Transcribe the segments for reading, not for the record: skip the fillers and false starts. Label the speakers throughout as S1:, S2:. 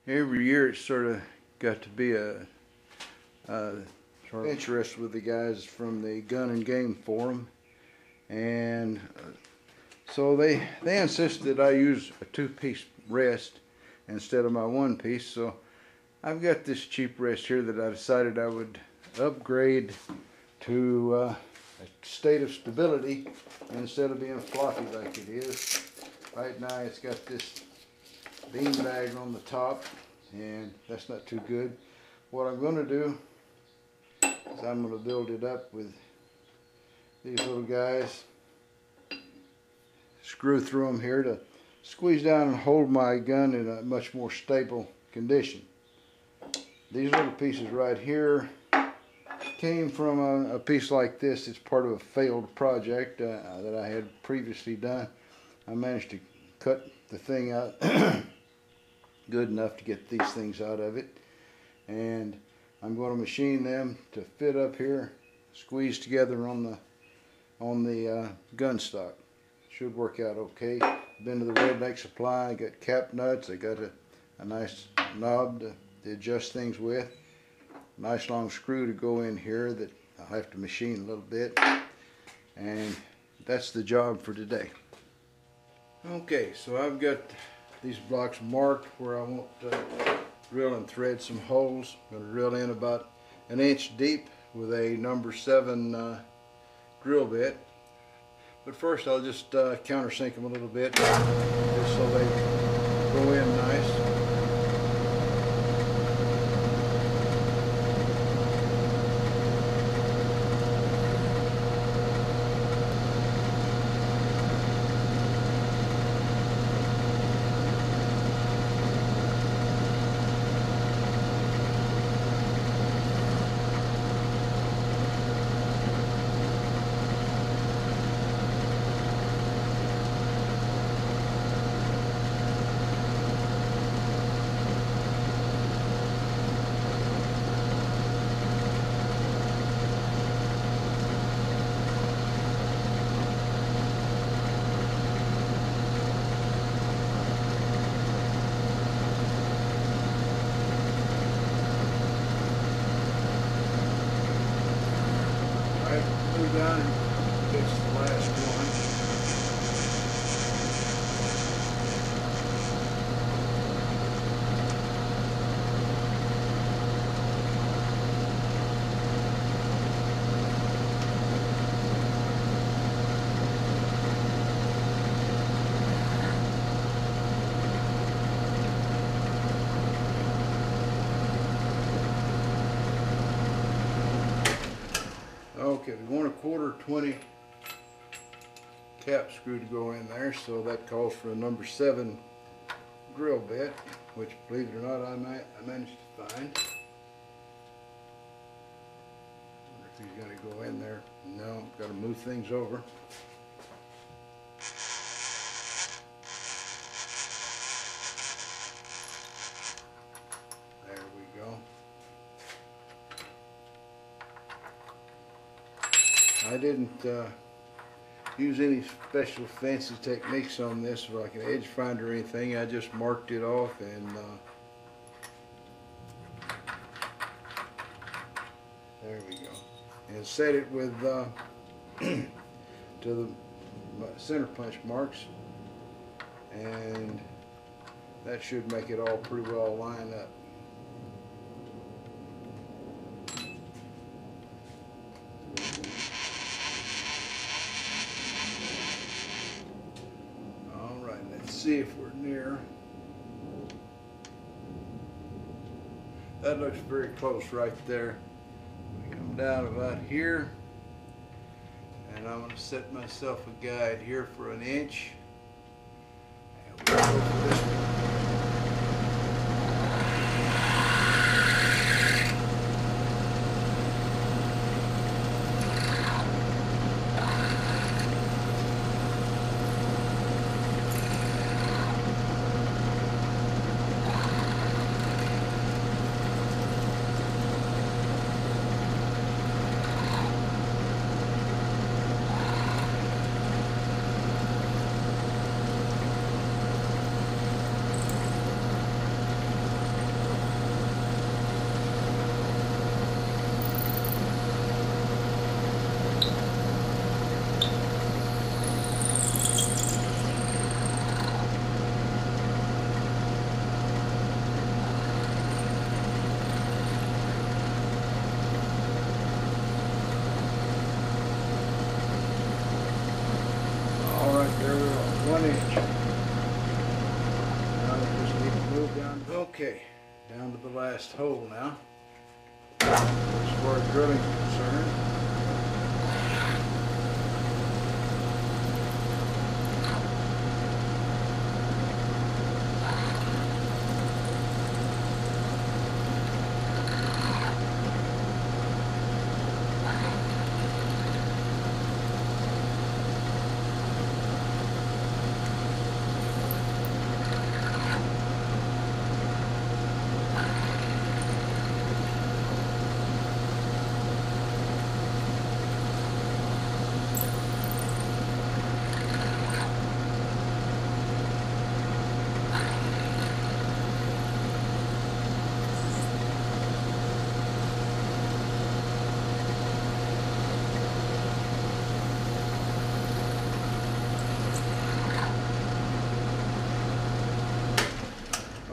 S1: Every year it's sort of got to be a interest with the guys from the Gun and Game Forum, and so they insisted that I use a two-piece rest instead of my one-piece. So I've got this cheap rest here that I decided I would upgrade to a state of stability instead of being floppy like it is. Right now it's got this bean bag on the top, and that's not too good. What I'm going to do is I'm going to build it up with these little guys, screw through them here to squeeze down and hold my gun in a much more stable condition. These little pieces right here came from a piece like this. It's part of a failed project that I had previously done. I managed to cut the thing out good enough to get these things out of it, and I'm going to machine them to fit up here, squeeze together on the gun stock. Should work out okay. Been to the Redneck Supply, got cap nuts. I got a nice knob to adjust things with. Nice long screw to go in here that I'll have to machine a little bit, and that's the job for today. Okay, so I've got these blocks marked where I want to drill and thread some holes. I'm going to drill in about 1 inch deep with a number 7 drill bit. But first I'll just countersink them a little bit just so they go in nice. Move down and fix the last one. Okay, we want a 1/4 cap screw to go in there, so that calls for a number 7 drill bit, which, believe it or not, I managed to find. Wonder if he's going to go in there. No, got to move things over. There we go. I didn't use any special fancy techniques on this, like an edge finder or anything. I just marked it off and there we go. And set it with to the center punch marks, and that should make it all pretty well line up. See if we're near. That looks very close right there. We come down about here, and I'm going to set myself a guide here for 1 inch. And we'll go for this one. inch. Now we just need to move down. Okay, down to the last hole now. As far as drilling is concerned.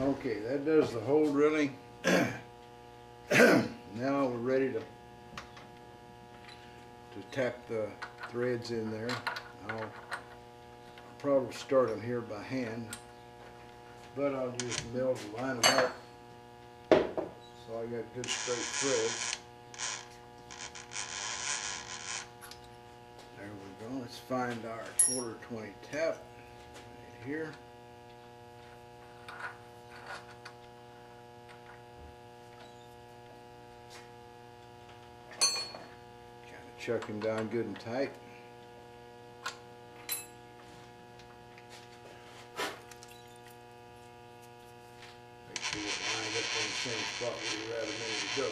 S1: Okay, that does the hole drilling. Now we're ready to tap the threads in there. I'll probably start them here by hand, but I'll just mill to line them up so I got good straight threads. There we go. Let's find our 1/4 tap right here. Chuck him down good and tight. Make sure we're lined up in the same spot we were at a minute ago.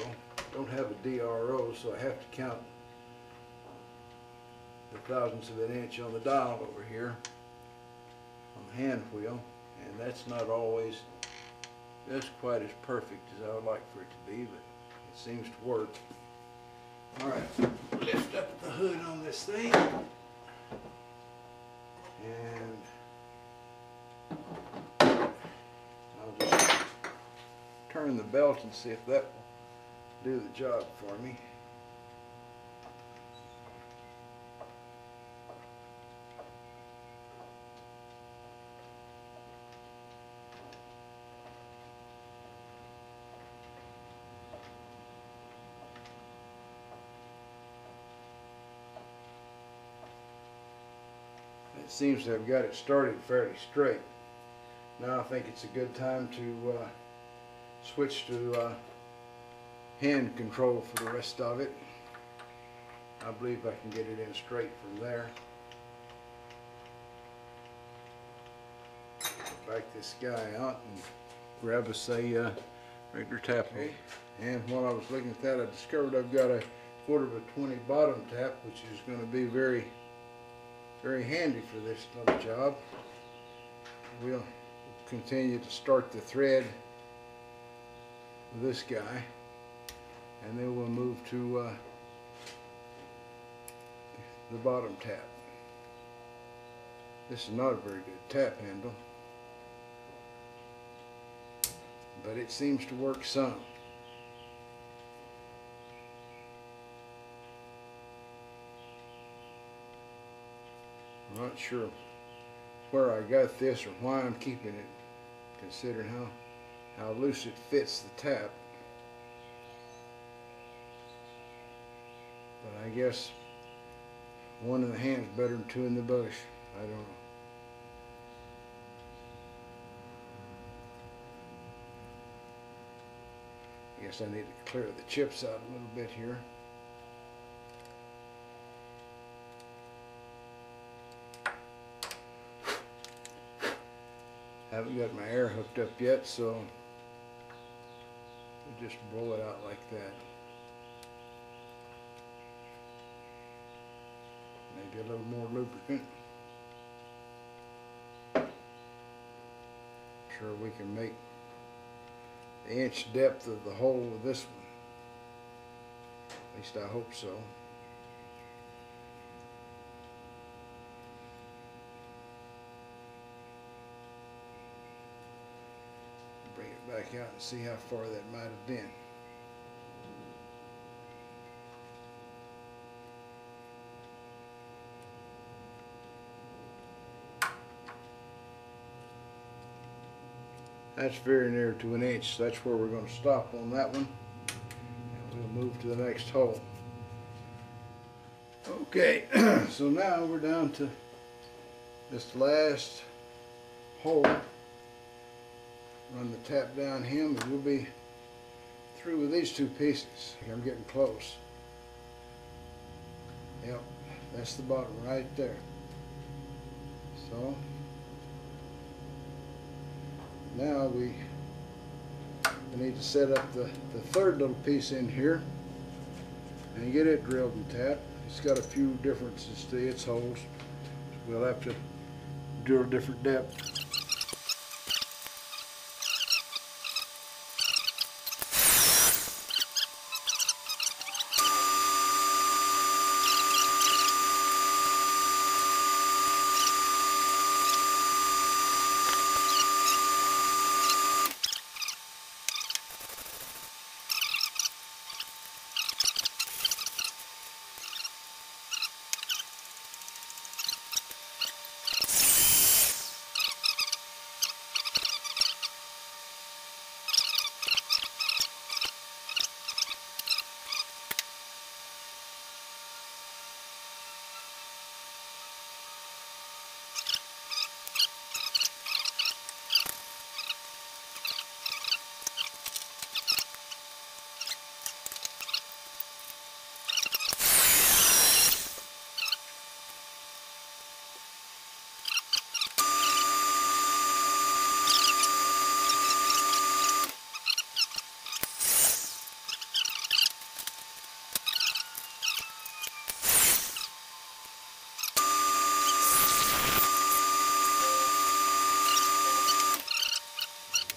S1: Don't have a DRO, so I have to count the thousandths of an inch on the dial over here on the hand wheel, and that's not always just quite as perfect as I would like for it to be, but it seems to work. All right, lift up the hood on this thing, and I'll just turn the belt and see if that will do the job for me. It seems to have got it started fairly straight. Now I think it's a good time to switch to hand control for the rest of it. I believe I can get it in straight from there. Back this guy out and grab us a regular tap hole. And while I was looking at that, I discovered I've got a 1/4 bottom tap, which is going to be very handy for this little job. We'll continue to start the thread with this guy, and then we'll move to the bottom tap. This is not a very good tap handle, but it seems to work some. I'm not sure where I got this or why I'm keeping it, considering how loose it fits the tap. But I guess one in the hand is better than two in the bush. I don't know. I guess I need to clear the chips out a little bit here. Haven't got my air hooked up yet, so we'll just roll it out like that. Maybe a little more lubricant. Sure we can make the inch depth of the hole with this one. At least I hope so. Bring it back out and see how far that might have been. That's very near to an inch, so that's where we're going to stop on that one. And we'll move to the next hole. Okay, so now we're down to this last hole. Run the tap down him and we'll be through with these two pieces. I'm getting close. Yep, that's the bottom right there. So now we need to set up the third little piece in here and get it drilled and tapped. It's got a few differences to its holes. We'll have to drill a different depth.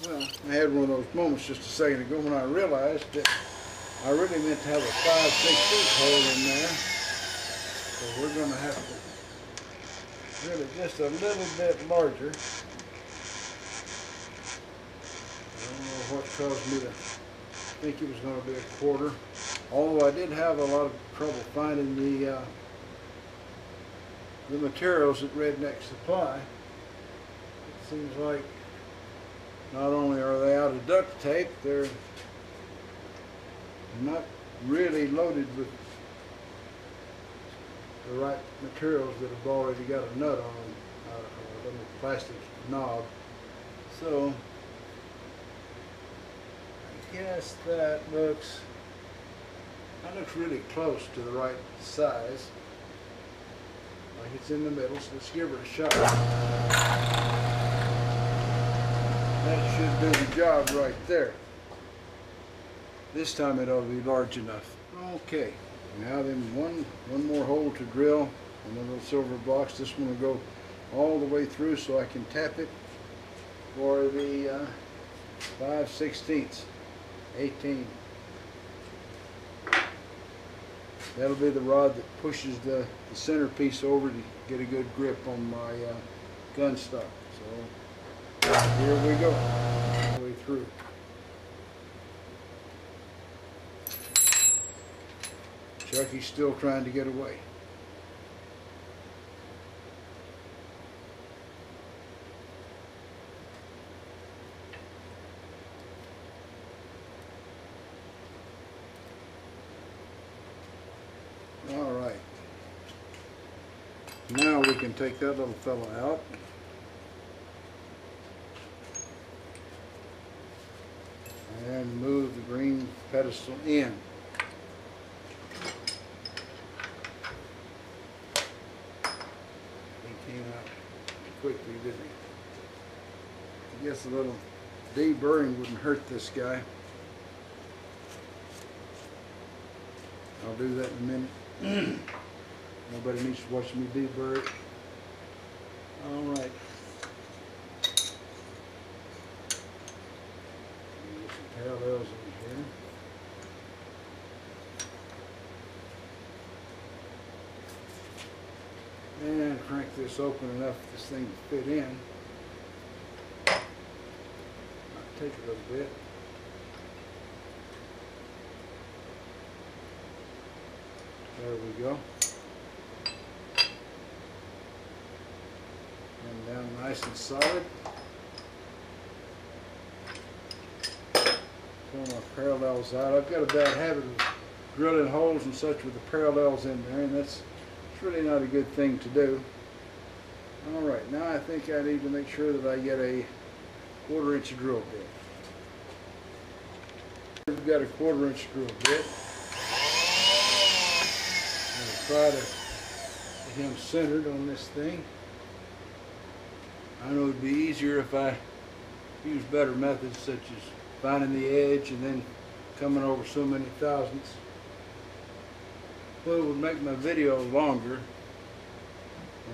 S1: Well, I had one of those moments just a second ago when I realized that I really meant to have a 5/16 hole in there. So we're going to have to drill it just a little bit larger. I don't know what caused me to think it was going to be a quarter. Although I did have a lot of trouble finding the materials at Redneck Supply. It seems like not only are they out of duct tape, they're not really loaded with the right materials that have already got a nut on them, a little plastic knob. So I guess that looks really close to the right size. Like it's in the middle, so let's give it a shot. That should do the job right there. This time it ought to be large enough. Okay, now then one more hole to drill on the little silver blocks. This one will go all the way through so I can tap it for the 5/16, 18. That'll be the rod that pushes the centerpiece over to get a good grip on my gun stock. So here we go, all the way through. Chucky's still trying to get away. All right. Now we can take that little fella out. And move the green pedestal in. He came out quickly, didn't he? I guess a little deburring wouldn't hurt this guy. I'll do that in a minute. Nobody needs to watch me deburr it. All right. Get some parallels in here. And crank this open enough for this thing to fit in. Might take a little bit. There we go. And down nice and solid. pull my parallels out. I've got a bad habit of drilling holes and such with the parallels in there, and it's really not a good thing to do. Alright, now I think I need to make sure that I get a 1/4 inch drill bit. We've got a 1/4 inch drill bit. I'll try to get him centered on this thing. I know it would be easier if I use better methods such as finding the edge and then coming over so many thousandths. Well, it would make my video longer,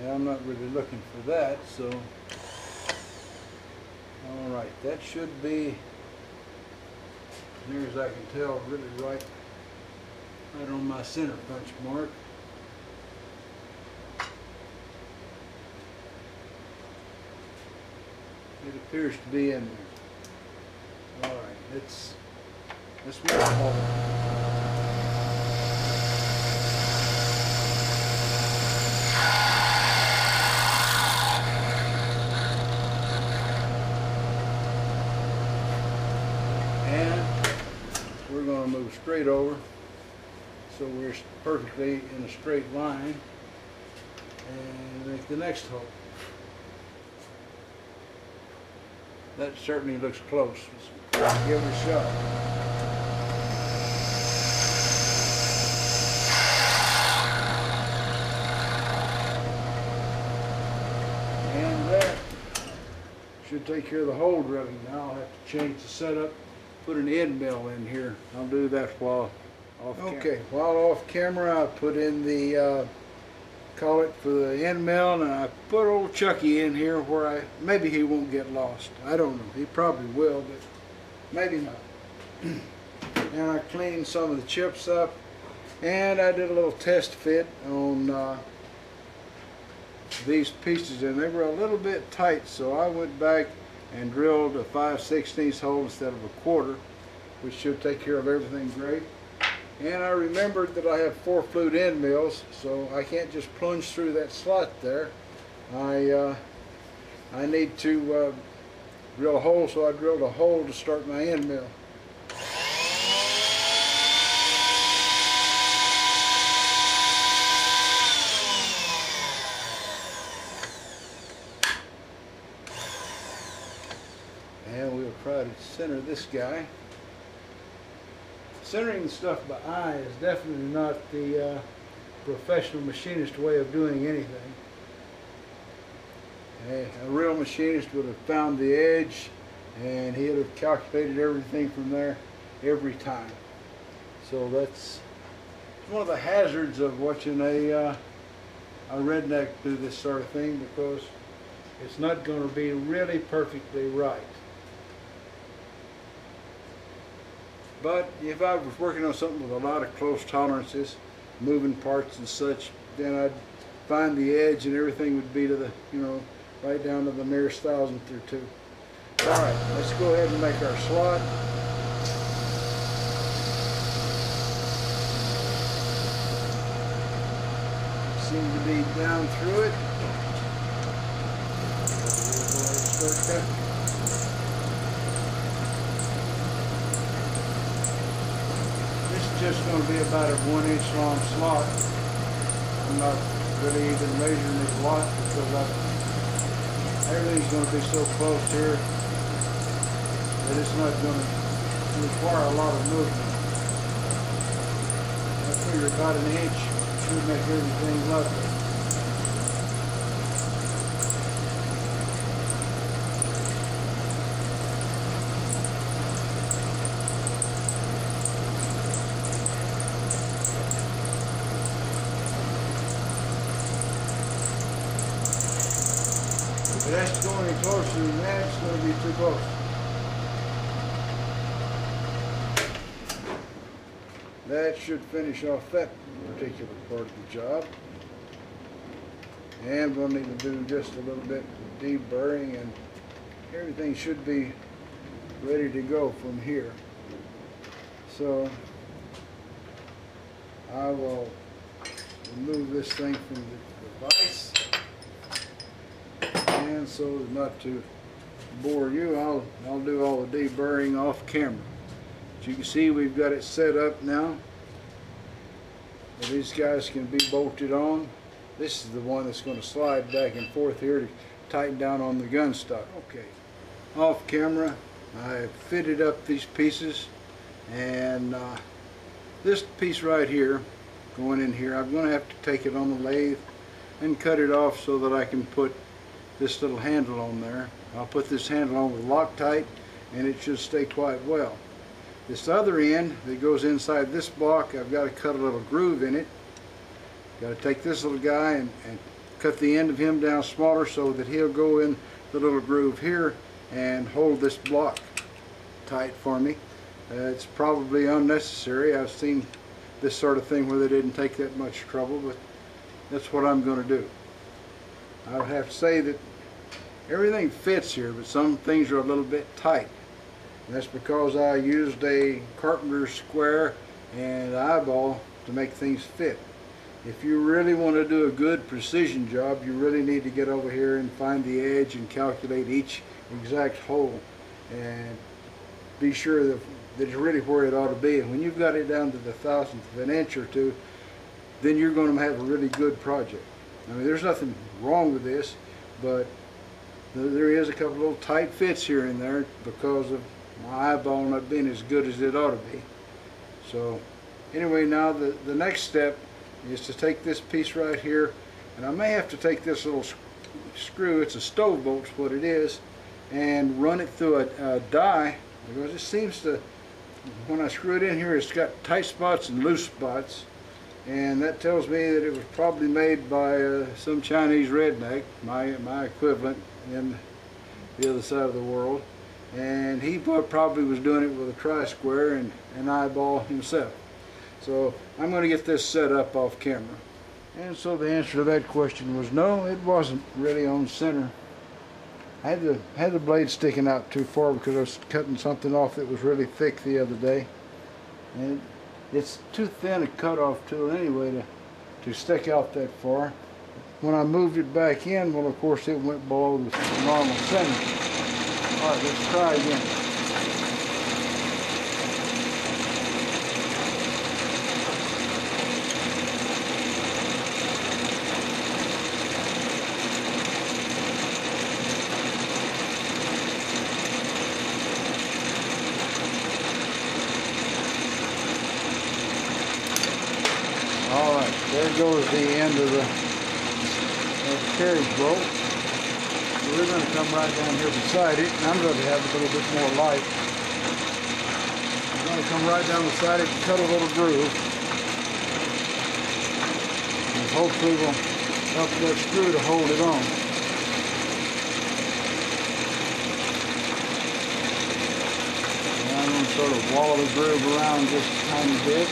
S1: and I'm not really looking for that, so alright, that should be, as near as I can tell, really right on my center punch mark. It appears to be in there. Alright, let's make a hole. And we're going to move straight over so we're perfectly in a straight line and make the next hole. That certainly looks close. Let's give it a shot. And that should take care of the hole drilling. Now I'll have to change the setup, put an end mill in here. I'll do that while off camera. Okay, while off camera I put in the collet for the end mill, and I put old Chucky in here where maybe he won't get lost. I don't know. He probably will, but maybe not. And I cleaned some of the chips up, and I did a little test fit on these pieces, and they were a little bit tight, so I went back and drilled a 5/16 hole instead of a 1/4, which should take care of everything great. And I remembered that I have 4 flute end mills, so I can't just plunge through that slot there. I need to drill a hole, so I drilled a hole to start my end mill. And we'll try to center this guy. Centering the stuff by eye is definitely not the professional machinist way of doing anything. A real machinist would have found the edge, and he'd have calculated everything from there every time. So that's one of the hazards of watching a redneck do this sort of thing, because it's not going to be really perfectly right. But if I was working on something with a lot of close tolerances, moving parts and such, then I'd find the edge and everything would be to the, right down to the nearest thousandth or two. Alright, let's go ahead and make our slot. Seems to be down through it. We'll go ahead and start cutting. Just going to be about a 1 inch long slot. I'm not really even measuring it a lot because everything's going to be so close here that it's not going to require a lot of movement. I figure about an inch should make everything lovely. If it has to go any closer than that, it's going to be too close. That should finish off that particular part of the job. And we'll need to do just a little bit of deburring, and everything should be ready to go from here. So I will remove this thing from the device. And so as not to bore you, I'll do all the deburring off camera. As you can see, we've got it set up now. These guys can be bolted on. This is the one that's going to slide back and forth here to tighten down on the gun stock. Okay, off camera, I fitted up these pieces, and this piece right here, going in here, I'm going to have to take it on the lathe and cut it off so that I can put this little handle on there. I'll put this handle on with Loctite, and it should stay quite well. This other end that goes inside this block, I've got to cut a little groove in it. Got to take this little guy and cut the end of him down smaller so that he'll go in the little groove here and hold this block tight for me. It's probably unnecessary. I've seen this sort of thing where they didn't take that much trouble, but that's what I'm going to do. I would have to say that everything fits here, but some things are a little bit tight. And that's because I used a carpenter's square and eyeball to make things fit. If you really want to do a good precision job, you really need to get over here and find the edge and calculate each exact hole and be sure that it's really where it ought to be. And when you've got it down to the thousandth of an inch or two, then you're going to have a really good project. I mean, there's nothing wrong with this, but there is a couple little tight fits here and there because of my eyeball not being as good as it ought to be. So anyway, now the next step is to take this piece right here, and I may have to take this little screw, it's a stove bolt is what it is, and run it through a die, because it seems to, when I screw it in here, it's got tight spots and loose spots, and that tells me that it was probably made by some Chinese redneck, my equivalent in the other side of the world, and he probably was doing it with a tri-square and an eyeball himself. So I'm going to get this set up off camera. And so the answer to that question was no, it wasn't really on center. I had the blade sticking out too far because I was cutting something off that was really thick the other day. And it's too thin a cutoff tool anyway to stick out that far. When I moved it back in, well, of course it went below the normal center. All right, let's try again. All right, there goes the end of the carriage bolt. So we're going to come right down here beside it, and I'm going to have a little bit more light. I'm going to come right down beside it and cut a little groove. And hopefully we'll help that screw to hold it on. And I'm going to sort of wall the groove around just a tiny bit.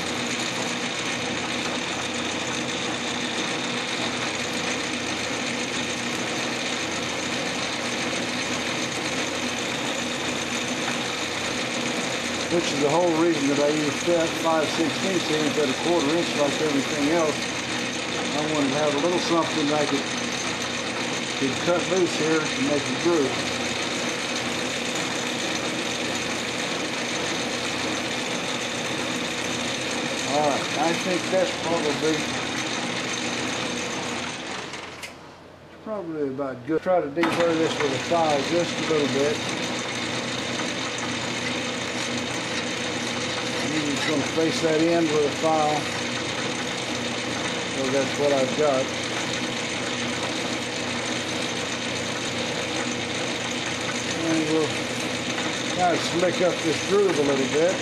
S1: Which is the whole reason that I use 5/16 instead of 1/4 inch like everything else. I wanted to have a little something that I could cut loose here and make a groove. Alright, I think that's probably about good. Try to deburr this with a file just a little bit. I'm just going to face that end with a file, so that's what I've got. And we'll kind of slick up this groove a little bit.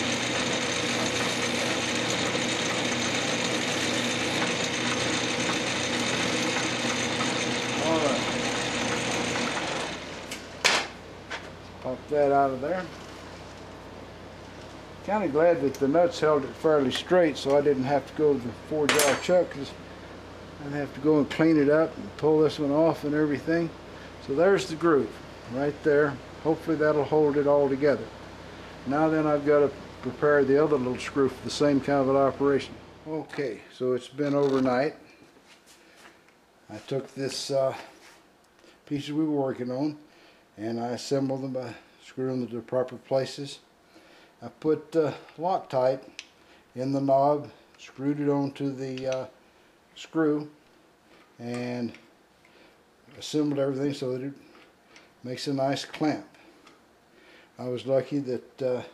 S1: All right. Pop that out of there. Kind of glad that the nuts held it fairly straight, so I didn't have to go to the 4-jar chuck, because I'd have to go and clean it up and pull this one off and everything. So there's the groove right there. Hopefully that'll hold it all together. Now then, I've got to prepare the other little screw for the same kind of an operation. Okay, so it's been overnight. I took this pieces we were working on, and I assembled them by screwing them to the proper places. I put Loctite in the knob, screwed it onto the screw, and assembled everything so that it makes a nice clamp. I was lucky that the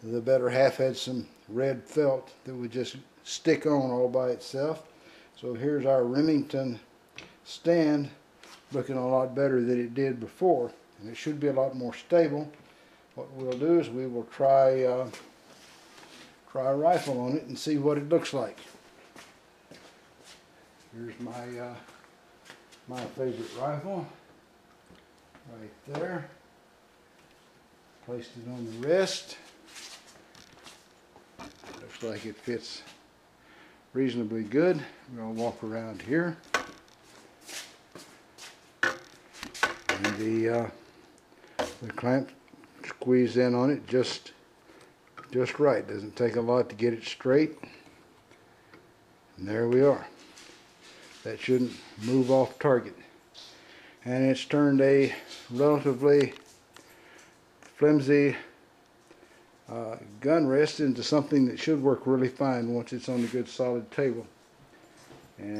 S1: better half had some red felt that would just stick on all by itself. So here's our Remington stand, looking a lot better than it did before, and it should be a lot more stable. What we'll do is we will try a rifle on it and see what it looks like. Here's my my favorite rifle right there. Placed it on the wrist. Looks like it fits reasonably good. We're going to walk around here. And the clamp squeeze in on it just right. Doesn't take a lot to get it straight. And there we are. That shouldn't move off target. And it's turned a relatively flimsy gun rest into something that should work really fine once it's on a good solid table. And